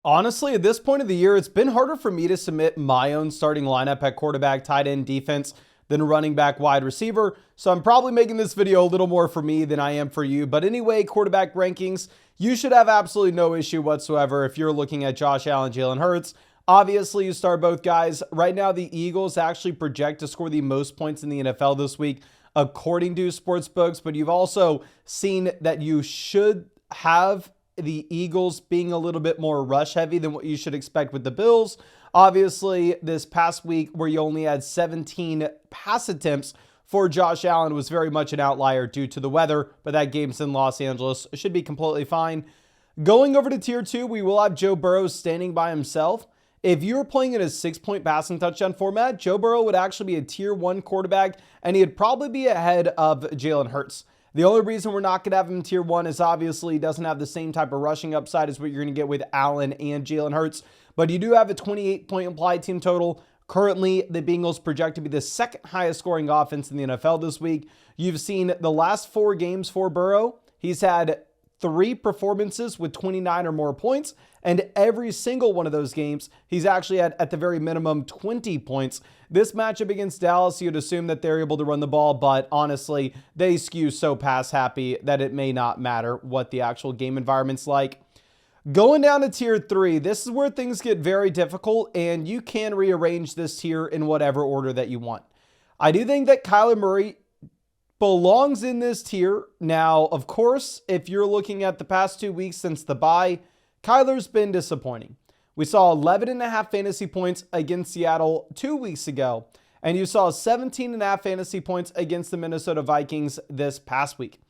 Honestly, at this point of the year, it's been harder for me to submit my own starting lineup at quarterback, tight end, defense than running back, wide receiver. So I'm probably making this video a little more for me than I am for you. But anyway, quarterback rankings, you should have absolutely no issue whatsoever if you're looking at Josh Allen, Jalen Hurts. Obviously, you start both guys. Right now, the Eagles actually project to score the most points in the NFL this week, according to sportsbooks. But you've also seen that you should have the Eagles being a little bit more rush heavy than what you should expect with the Bills. Obviously, this past week where you only had 17 pass attempts for Josh Allen was very much an outlier due to the weather, but that game's in Los Angeles. Should be completely fine. Going over to tier 2, we will have Joe Burrow standing by himself. If you were playing in a 6-point passing touchdown format, Joe Burrow would actually be a tier 1 quarterback, and he'd probably be ahead of Jalen Hurts. The only reason we're not going to have him tier 1 is obviously he doesn't have the same type of rushing upside as what you're going to get with Allen and Jalen Hurts. But you do have a 28-point implied team total. Currently, the Bengals project to be the second highest scoring offense in the NFL this week. You've seen the last 4 games for Burrow. He's had 3 performances with 29 or more points, and every single one of those games, he's actually had at the very minimum 20 points. This matchup against Dallas, you'd assume that they're able to run the ball, but honestly, they skew so pass happy that it may not matter what the actual game environment's like. Going down to tier 3, this is where things get very difficult, and you can rearrange this tier in whatever order that you want. I do think that Kyler Murray belongs in this tier. Now, of course, if you're looking at the past 2 weeks since the bye, Kyler's been disappointing. We saw 11.5 fantasy points against Seattle 2 weeks ago, and you saw 17.5 fantasy points against the Minnesota Vikings this past week.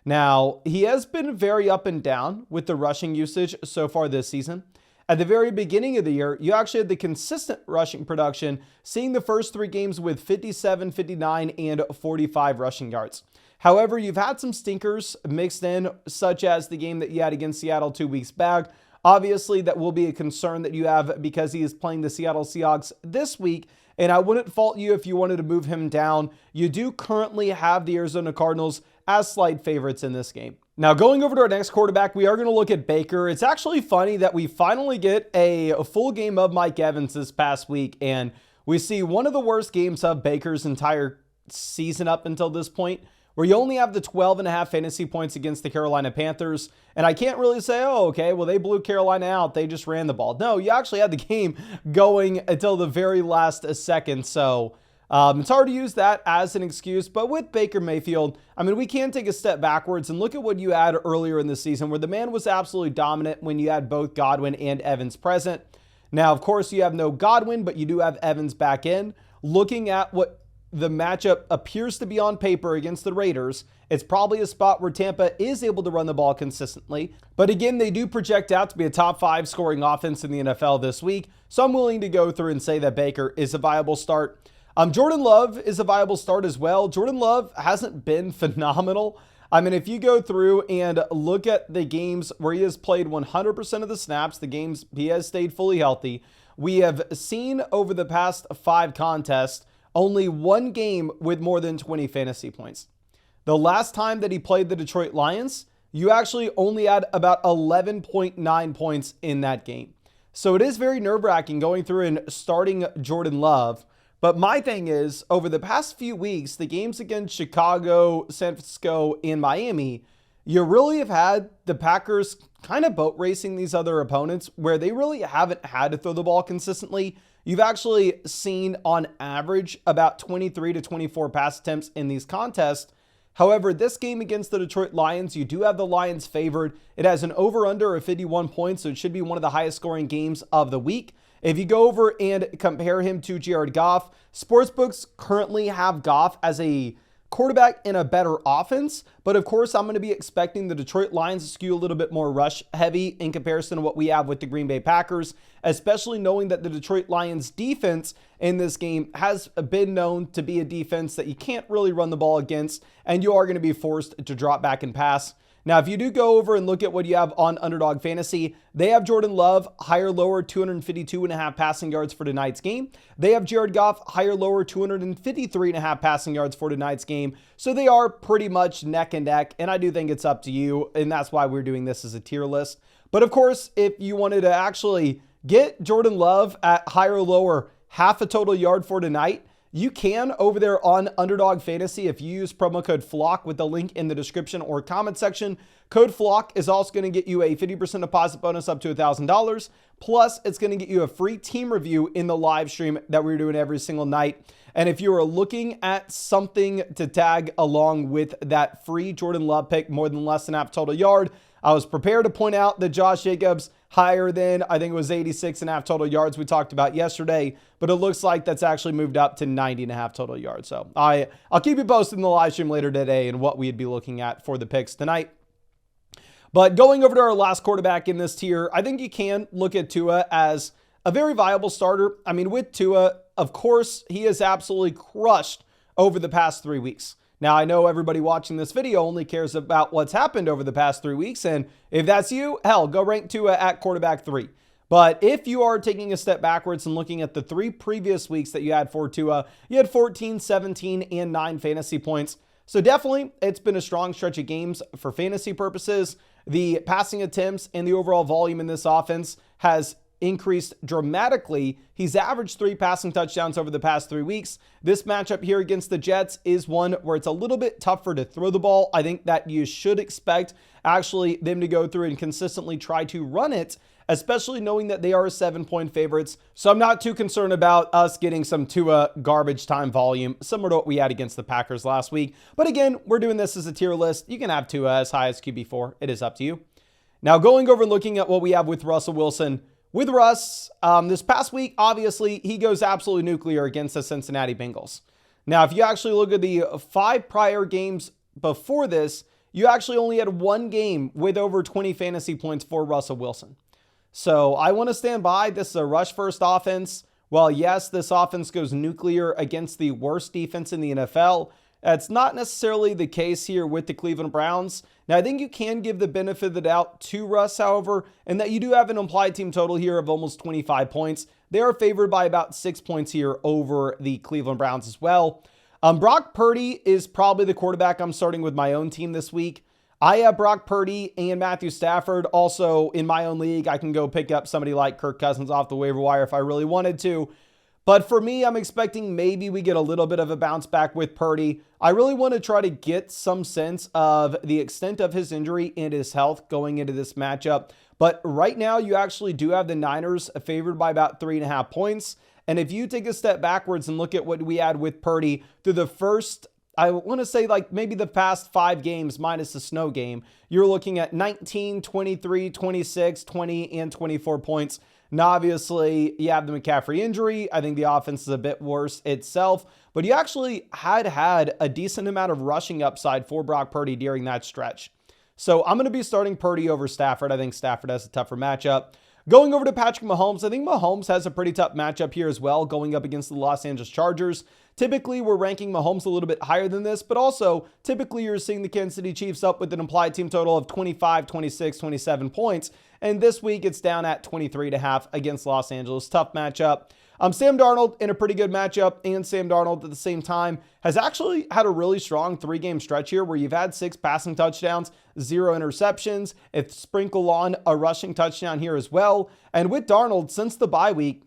Now, he has been very up and down with the rushing usage so far this season. At the very beginning of the year, you actually had the consistent rushing production, seeing the first 3 games with 57, 59, and 45 rushing yards. However, you've had some stinkers mixed in, such as the game that you had against Seattle 2 weeks back. Obviously, that will be a concern that you have because he is playing the Seattle Seahawks this week, and I wouldn't fault you if you wanted to move him down. You do currently have the Arizona Cardinals as slight favorites in this game. Now, going over to our next quarterback, we are going to look at Baker. It's actually funny that we finally get a full game of Mike Evans this past week, and we see one of the worst games of Baker's entire season up until this point, where you only have the 12.5 fantasy points against the Carolina Panthers. And I can't really say, oh, okay, well, they blew Carolina out. They just ran the ball. No, you actually had the game going until the very last second. So it's hard to use that as an excuse. But with Baker Mayfield, I mean, we can take a step backwards and look at what you had earlier in the season, where the man was absolutely dominant when you had both Godwin and Evans present. Now, of course, you have no Godwin, but you do have Evans back in. Looking at what the matchup appears to be on paper against the Raiders, it's probably a spot where Tampa is able to run the ball consistently. But again, they do project out to be a top 5 scoring offense in the NFL this week. So I'm willing to go through and say that Baker is a viable start. Jordan Love is a viable start as well. Jordan Love hasn't been phenomenal. I mean, if you go through and look at the games where he has played 100% of the snaps, the games he has stayed fully healthy, we have seen over the past 5 contests only 1 game with more than 20 fantasy points. The last time that he played the Detroit Lions, you actually only had about 11.9 points in that game. So it is very nerve-wracking going through and starting Jordan Love. But my thing is, over the past few weeks, the games against Chicago, San Francisco, and Miami, you really have had the Packers kind of boat racing these other opponents where they really haven't had to throw the ball consistently. You've actually seen on average about 23 to 24 pass attempts in these contests. However, this game against the Detroit Lions, you do have the Lions favored. It has an over-under of 51 points, so it should be one of the highest scoring games of the week. If you go over and compare him to Jared Goff, sportsbooks currently have Goff as a quarterback in a better offense, but of course I'm going to be expecting the Detroit Lions to skew a little bit more rush heavy in comparison to what we have with the Green Bay Packers, especially knowing that the Detroit Lions defense in this game has been known to be a defense that you can't really run the ball against, and you are going to be forced to drop back and pass. Now, if you do go over and look at what you have on Underdog Fantasy, they have Jordan Love, higher, lower, 252.5 passing yards for tonight's game. They have Jared Goff, higher, lower, 253.5 passing yards for tonight's game. So they are pretty much neck and neck, and I do think it's up to you, and that's why we're doing this as a tier list. But of course, if you wanted to actually get Jordan Love at higher or lower half a total yard for tonight, you can over there on Underdog Fantasy if you use promo code FLOCK with the link in the description or comment section. Code FLOCK is also going to get you a 50% deposit bonus up to $1,000. Plus, it's going to get you a free team review in the live stream that we're doing every single night. And if you are looking at something to tag along with that free Jordan Love pick, more than less than half total yard, I was prepared to point out that Josh Jacobs higher than, I think it was 86.5 total yards we talked about yesterday, but it looks like that's actually moved up to 90.5 total yards. So I'll keep you posted in the live stream later today and what we'd be looking at for the picks tonight. But going over to our last quarterback in this tier, I think you can look at Tua as a very viable starter. I mean, with Tua, of course, he has absolutely crushed over the past 3 weeks. Now, I know everybody watching this video only cares about what's happened over the past 3 weeks, and if that's you, hell, go rank Tua at quarterback 3. But if you are taking a step backwards and looking at the 3 previous weeks that you had for Tua, you had 14, 17, and 9 fantasy points. So definitely, it's been a strong stretch of games for fantasy purposes. The passing attempts and the overall volume in this offense has increased dramatically. He's averaged 3 passing touchdowns over the past 3 weeks. This matchup here against the Jets is one where it's a little bit tougher to throw the ball. I think that you should expect actually them to go through and consistently try to run it, especially knowing that they are 7-point favorites. So I'm not too concerned about us getting some Tua garbage time volume, similar to what we had against the Packers last week. But again, we're doing this as a tier list. You can have Tua as high as QB4. It is up to you. Now going over and looking at what we have with Russell Wilson. With Russ, this past week, obviously, he goes absolutely nuclear against the Cincinnati Bengals. Now, if you actually look at the 5 prior games before this, you actually only had 1 game with over 20 fantasy points for Russell Wilson. So I want to stand by. This is a rush-first offense. While, yes, this offense goes nuclear against the worst defense in the NFL, that's not necessarily the case here with the Cleveland Browns. Now, I think you can give the benefit of the doubt to Russ, however, and that you do have an implied team total here of almost 25 points. They are favored by about 6 points here over the Cleveland Browns as well. Brock Purdy is probably the quarterback I'm starting with my own team this week. I have Brock Purdy and Matthew Stafford. Also, in my own league, I can go pick up somebody like Kirk Cousins off the waiver wire if I really wanted to. But for me, I'm expecting maybe we get a little bit of a bounce back with Purdy. I really want to try to get some sense of the extent of his injury and his health going into this matchup. But right now, you actually do have the Niners favored by about 3.5 points. And if you take a step backwards and look at what we had with Purdy through the first, I want to say like maybe the past 5 games minus the snow game, you're looking at 19, 23, 26, 20, and 24 points. Now, obviously, you have the McCaffrey injury. I think the offense is a bit worse itself, but you actually had a decent amount of rushing upside for Brock Purdy during that stretch. So I'm going to be starting Purdy over Stafford. I think Stafford has a tougher matchup. Going over to Patrick Mahomes, I think Mahomes has a pretty tough matchup here as well, going up against the Los Angeles Chargers. Typically, we're ranking Mahomes a little bit higher than this, but also typically you're seeing the Kansas City Chiefs up with an implied team total of 25, 26, 27 points. And this week it's down at 23.5 against Los Angeles. Tough matchup. Sam Darnold in a pretty good matchup, and Sam Darnold at the same time has actually had a really strong 3-game stretch here where you've had 6 passing touchdowns, 0 interceptions. It's sprinkle on a rushing touchdown here as well. And with Darnold, since the bye week,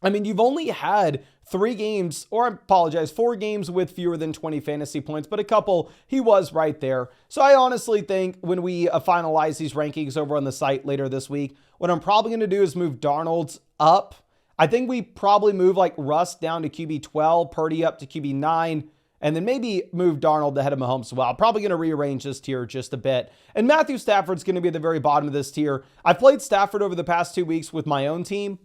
I mean, you've only had 4 games with fewer than 20 fantasy points, but a couple, he was right there. So I honestly think when we finalize these rankings over on the site later this week, what I'm probably going to do is move Darnold up. I think we probably move like Russ down to QB 12, Purdy up to QB 9, and then maybe move Darnold ahead of Mahomes as well. I'm probably going to rearrange this tier just a bit. And Matthew Stafford's going to be at the very bottom of this tier. I've played Stafford over the past 2 weeks with my own team.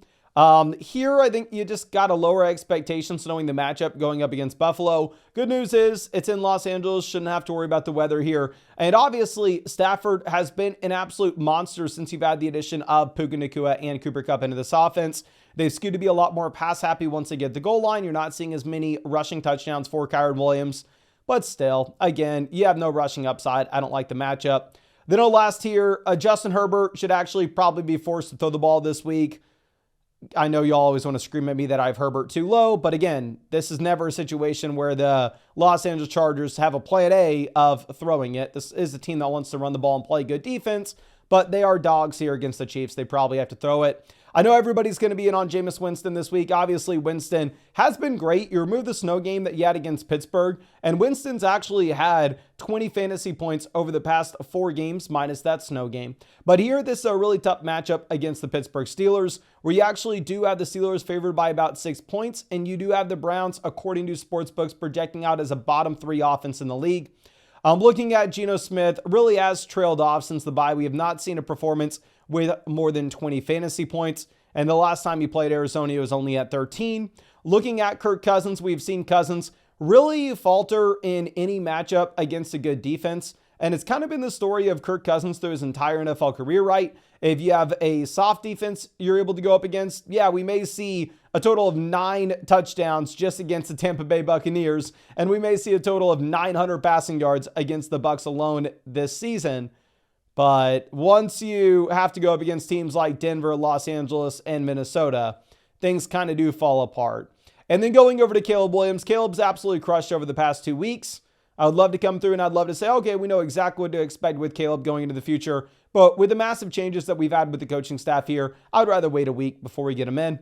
Here, I think you just got to lower expectations knowing the matchup going up against Buffalo. Good news is it's in Los Angeles. Shouldn't have to worry about the weather here. And obviously, Stafford has been an absolute monster since you've had the addition of Puka Nacua and Cooper Kupp into this offense. They've skewed to be a lot more pass happy once they get the goal line. You're not seeing as many rushing touchdowns for Kyren Williams. But still, again, you have no rushing upside. I don't like the matchup. Then our last here, Justin Herbert should actually probably be forced to throw the ball this week. I know y'all always want to scream at me that I have Herbert too low, but again, this is never a situation where the Los Angeles Chargers have a plan A of throwing it. This is a team that wants to run the ball and play good defense, but they are dogs here against the Chiefs. They probably have to throw it. I know everybody's going to be in on Jameis Winston this week. Obviously, Winston has been great. You remove the snow game that you had against Pittsburgh, and Winston's actually had 20 fantasy points over the past 4 games, minus that snow game. But here, this is a really tough matchup against the Pittsburgh Steelers, where you actually do have the Steelers favored by about 6 points, and you do have the Browns, according to sportsbooks, projecting out as a bottom 3 offense in the league. Looking at Geno Smith, really has trailed off since the bye. We have not seen a performance with more than 20 fantasy points. And the last time he played Arizona, he was only at 13. Looking at Kirk Cousins, we've seen Cousins really falter in any matchup against a good defense. And it's kind of been the story of Kirk Cousins through his entire NFL career, right? If you have a soft defense you're able to go up against, yeah, we may see a total of 9 touchdowns just against the Tampa Bay Buccaneers, and we may see a total of 900 passing yards against the Bucs alone this season. But once you have to go up against teams like Denver, Los Angeles, and Minnesota, things kind of do fall apart. And then going over to Caleb Williams, Caleb's absolutely crushed over the past 2 weeks. I would love to come through and I'd love to say, okay, we know exactly what to expect with Caleb going into the future. But with the massive changes that we've had with the coaching staff here, I would rather wait a week before we get him in.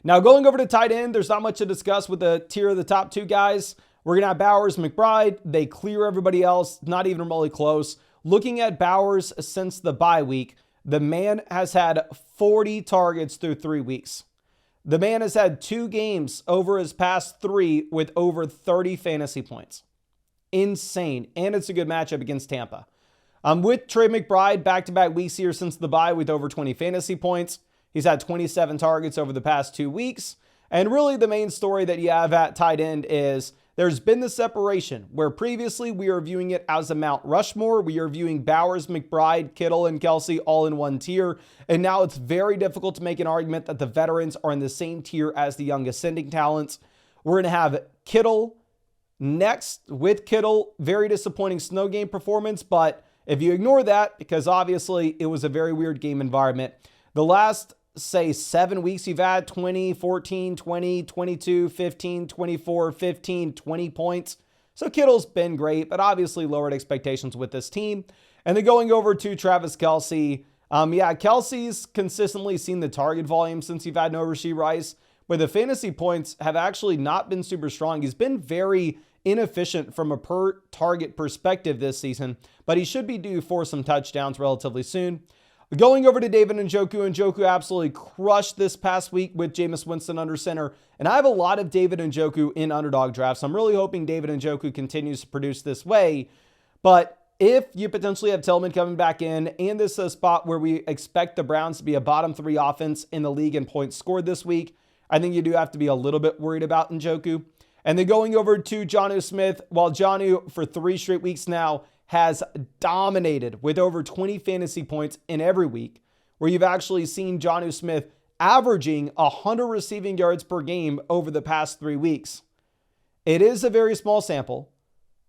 Now going over to tight end, there's not much to discuss with the tier of the top 2 guys. We're going to have Bowers, McBride. They clear everybody else, not even remotely close. Looking at Bowers since the bye week, the man has had 40 targets through 3 weeks. The man has had 2 games over his past 3 with over 30 fantasy points. Insane. And it's a good matchup against Tampa. With Trey McBride, back-to-back weeks here since the bye with over 20 fantasy points. He's had 27 targets over the past 2 weeks. And really the main story that you have at tight end is there's been the separation where previously we are viewing it as a Mount Rushmore. We are viewing Bowers, McBride, Kittle, and Kelsey all in one tier. And now it's very difficult to make an argument that the veterans are in the same tier as the young ascending talents. We're going to have Kittle next. With Kittle, very disappointing snow game performance. But if you ignore that, because obviously it was a very weird game environment, the last say 7 weeks you've had 20, 14, 20, 22, 15, 24, 15, 20 points. So Kittle's been great, but obviously lowered expectations with this team. And then going over to Travis Kelce. Kelsey's consistently seen the target volume since you've had no Rashee Rice, but the fantasy points have actually not been super strong. He's been very inefficient from a per target perspective this season, but he should be due for some touchdowns relatively soon. Going over to David Njoku absolutely crushed this past week with Jameis Winston under center. And I have a lot of David Njoku in underdog drafts. I'm really hoping David Njoku continues to produce this way. But if you potentially have Tillman coming back in, and this is a spot where we expect the Browns to be a bottom 3 offense in the league in points scored this week, I think you do have to be a little bit worried about Njoku. And then going over to Jonnu Smith, while Jonnu for 3 straight weeks now has dominated with over 20 fantasy points in every week, where you've actually seen Jonnu Smith averaging 100 receiving yards per game over the past 3 weeks. It is a very small sample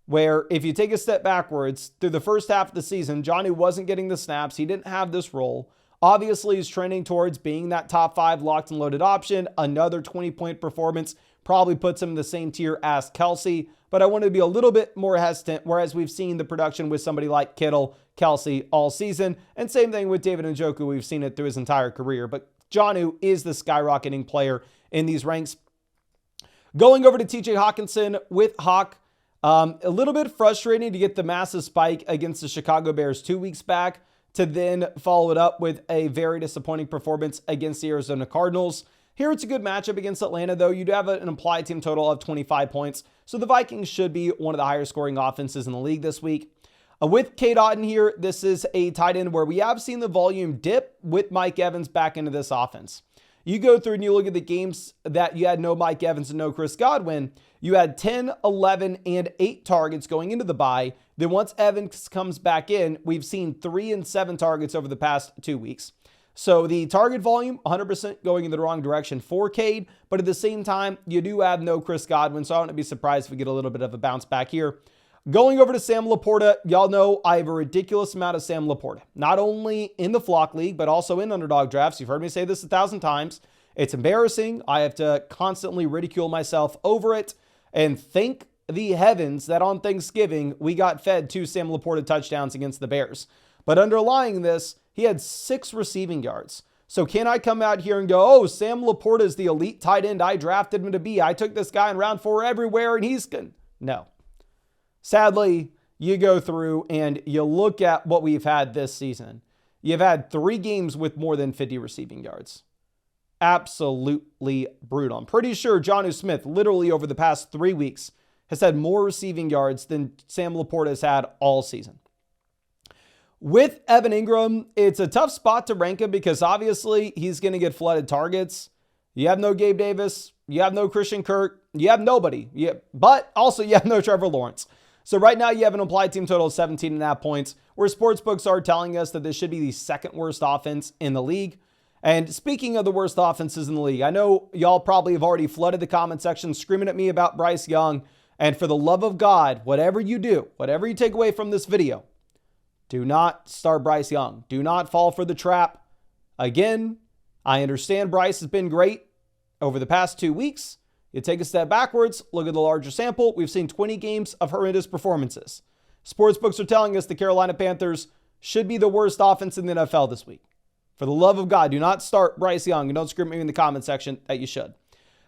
where if you take a step backwards through the first half of the season, Jonnu wasn't getting the snaps. He didn't have this role. Obviously, he's trending towards being that top 5 locked and loaded option. Another 20-point performance probably puts him in the same tier as Kelsey. But I want to be a little bit more hesitant, whereas we've seen the production with somebody like Kittle, Kelsey all season. And same thing with David Njoku. We've seen it through his entire career. But Jonnu is the skyrocketing player in these ranks. Going over to TJ Hawkinson with Hawk. A little bit frustrating to get the massive spike against the Chicago Bears 2 weeks back to then follow it up with a very disappointing performance against the Arizona Cardinals. Here it's a good matchup against Atlanta, though. You do have an implied team total of 25 points, so the Vikings should be one of the higher scoring offenses in the league this week. With Cade Otton here, this is a tight end where we have seen the volume dip with Mike Evans back into this offense. You go through and you look at the games that you had no Mike Evans and no Chris Godwin. You had 10, 11, and 8 targets going into the bye. Then once Evans comes back in, we've seen 3 and 7 targets over the past 2 weeks. So the target volume, 100% going in the wrong direction for Cade, but at the same time, you do have no Chris Godwin, so I wouldn't be surprised if we get a little bit of a bounce back here. Going over to Sam Laporta, y'all know I have a ridiculous amount of Sam Laporta, not only in the Flock League, but also in underdog drafts. You've heard me say this 1,000 times. It's embarrassing. I have to constantly ridicule myself over it, and thank the heavens that on Thanksgiving, we got fed 2 Sam Laporta touchdowns against the Bears. But underlying this, he had 6 receiving yards. So can I come out here and go, oh, Sam Laporta is the elite tight end I drafted him to be. I took this guy in round 4 everywhere and he's good. No. Sadly, you go through and you look at what we've had this season. You've had 3 games with more than 50 receiving yards. Absolutely brutal. I'm pretty sure Jonnu Smith, literally over the past 3 weeks, has had more receiving yards than Sam Laporta has had all season. With Evan Ingram, it's a tough spot to rank him because obviously he's going to get flooded targets. You have no Gabe Davis. You have no Christian Kirk. You have nobody. But also you have no Trevor Lawrence. So right now you have an implied team total of 17.5 points, where sportsbooks are telling us that this should be the 2nd worst offense in the league. And speaking of the worst offenses in the league, I know y'all probably have already flooded the comment section screaming at me about Bryce Young. And for the love of God, whatever you do, whatever you take away from this video, do not start Bryce Young. Do not fall for the trap. Again, I understand Bryce has been great over the past 2 weeks. You take a step backwards, look at the larger sample. We've seen 20 games of horrendous performances. Sportsbooks are telling us the Carolina Panthers should be the worst offense in the NFL this week. For the love of God, do not start Bryce Young, and don't scream at me in the comment section that you should.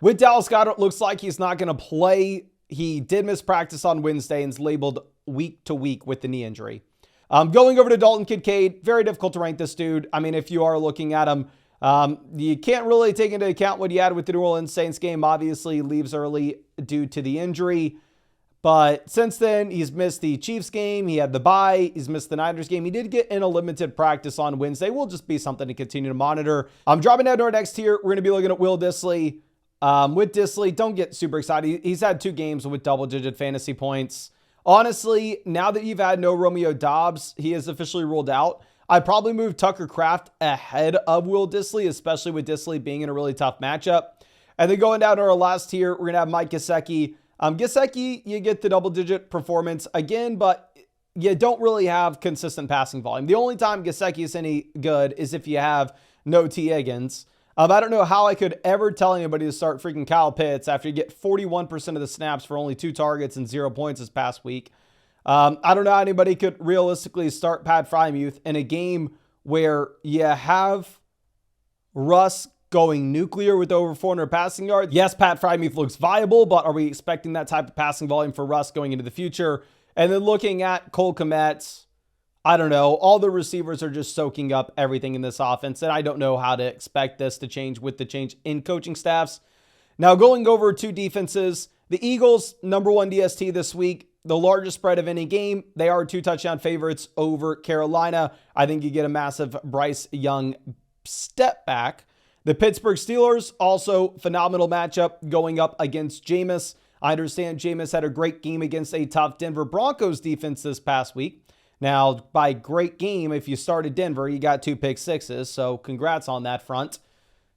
With Dallas Goedert, it looks like he's not going to play. He did miss practice on Wednesday and is labeled week to week with the knee injury. Going over to Dalton Kincaid, very difficult to rank this dude. I mean, if you are looking at him, you can't really take into account what he had with the New Orleans Saints game. Obviously, leaves early due to the injury. But since then, he's missed the Chiefs game. He had the bye. He's missed the Niners game. He did get in a limited practice on Wednesday. Will just be something to continue to monitor. I'm dropping down to our next tier. We're going to be looking at Will Dissly. With Dissly, don't get super excited. He's had 2 games with double-digit fantasy points. Honestly, now that you've had no Romeo Doubs, he is officially ruled out. I'd probably move Tucker Kraft ahead of Will Dissly, especially with Dissly being in a really tough matchup. And then going down to our last tier, we're going to have Mike Gesicki. Gesicki, you get the double-digit performance again, but you don't really have consistent passing volume. The only time Gesicki is any good is if you have no T. Higgins. I don't know how I could ever tell anybody to start freaking Kyle Pitts after you get 41% of the snaps for only 2 targets and 0 points this past week. I don't know how anybody could realistically start Pat Freiermuth in a game where you have Russ going nuclear with over 400 passing yards. Yes, Pat Freiermuth looks viable, but are we expecting that type of passing volume for Russ going into the future? And then looking at Cole Kmet, I don't know. All the receivers are just soaking up everything in this offense, and I don't know how to expect this to change with the change in coaching staffs. Now, going over to defenses, the Eagles, number 1 DST this week, the largest spread of any game. They are 2 touchdown favorites over Carolina. I think you get a massive Bryce Young step back. The Pittsburgh Steelers, also phenomenal matchup going up against Jameis. I understand Jameis had a great game against a tough Denver Broncos defense this past week. Now, by great game, if you started Denver, you got 2 pick sixes, so congrats on that front.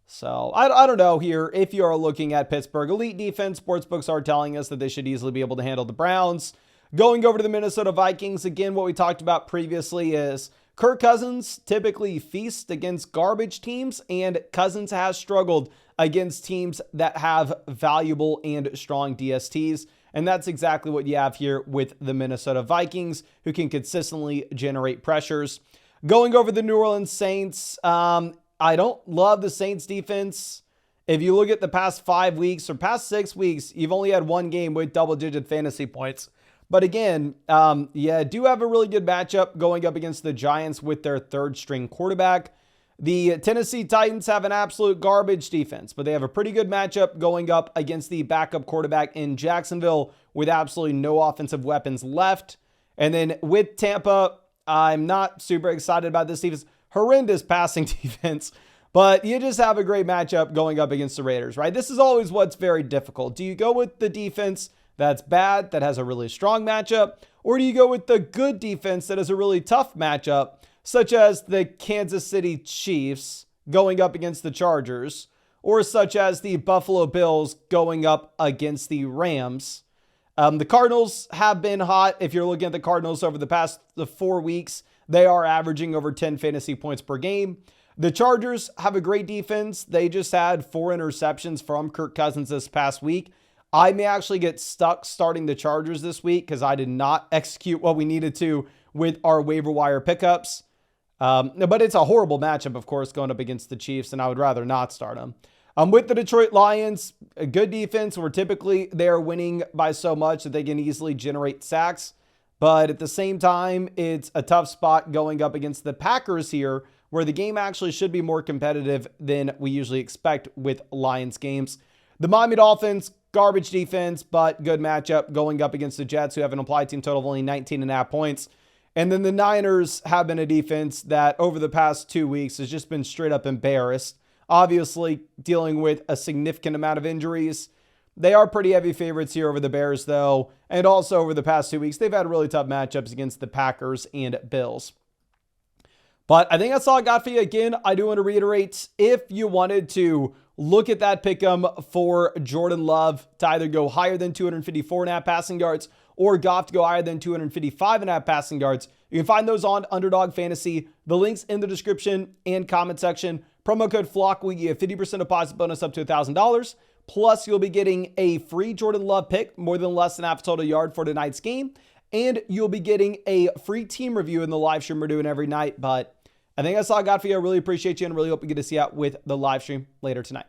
So, I don't know here. If you are looking at Pittsburgh elite defense, sportsbooks are telling us that they should easily be able to handle the Browns. Going over to the Minnesota Vikings, again, what we talked about previously is Kirk Cousins typically feasts against garbage teams, and Cousins has struggled against teams that have valuable and strong DSTs. And that's exactly what you have here with the Minnesota Vikings, who can consistently generate pressures. Going over the New Orleans Saints, I don't love the Saints defense. If you look at the past 5 weeks or past 6 weeks, you've only had 1 game with double-digit fantasy points. But again, you do have a really good matchup going up against the Giants with their 3rd-string quarterback. The Tennessee Titans have an absolute garbage defense, but they have a pretty good matchup going up against the backup quarterback in Jacksonville with absolutely no offensive weapons left. And then with Tampa, I'm not super excited about this defense. Horrendous passing defense, but you just have a great matchup going up against the Raiders, right? This is always what's very difficult. Do you go with the defense that's bad, that has a really strong matchup, or do you go with the good defense that has a really tough matchup, such as the Kansas City Chiefs going up against the Chargers, or such as the Buffalo Bills going up against the Rams? The Cardinals have been hot. If you're looking at the Cardinals over the past 4 weeks, they are averaging over 10 fantasy points per game. The Chargers have a great defense. They just had 4 interceptions from Kirk Cousins this past week. I may actually get stuck starting the Chargers this week because I did not execute what we needed to with our waiver wire pickups. But it's a horrible matchup, of course, going up against the Chiefs, and I would rather not start them. With the Detroit Lions, a good defense where typically they are winning by so much that they can easily generate sacks. But at the same time, it's a tough spot going up against the Packers here, where the game actually should be more competitive than we usually expect with Lions games. The Miami Dolphins, garbage defense, but good matchup going up against the Jets, who have an implied team total of only 19.5 points. And then the Niners have been a defense that over the past 2 weeks has just been straight up embarrassed. Obviously, dealing with a significant amount of injuries. They are pretty heavy favorites here over the Bears, though. And also over the past 2 weeks, they've had really tough matchups against the Packers and Bills. But I think that's all I got for you. Again, I do want to reiterate, if you wanted to look at that pick'em for Jordan Love to either go higher than 254.5 passing yards or Goff to go higher than 255.5 passing yards, you can find those on Underdog Fantasy. The link's in the description and comment section. Promo code FLOCK will give you a 50% deposit bonus up to $1,000. Plus, you'll be getting a free Jordan Love pick, more than less than half a total yard for tonight's game. And you'll be getting a free team review in the live stream we're doing every night. But I think that's all I got for you. I really appreciate you and really hope we get to see you out with the live stream later tonight.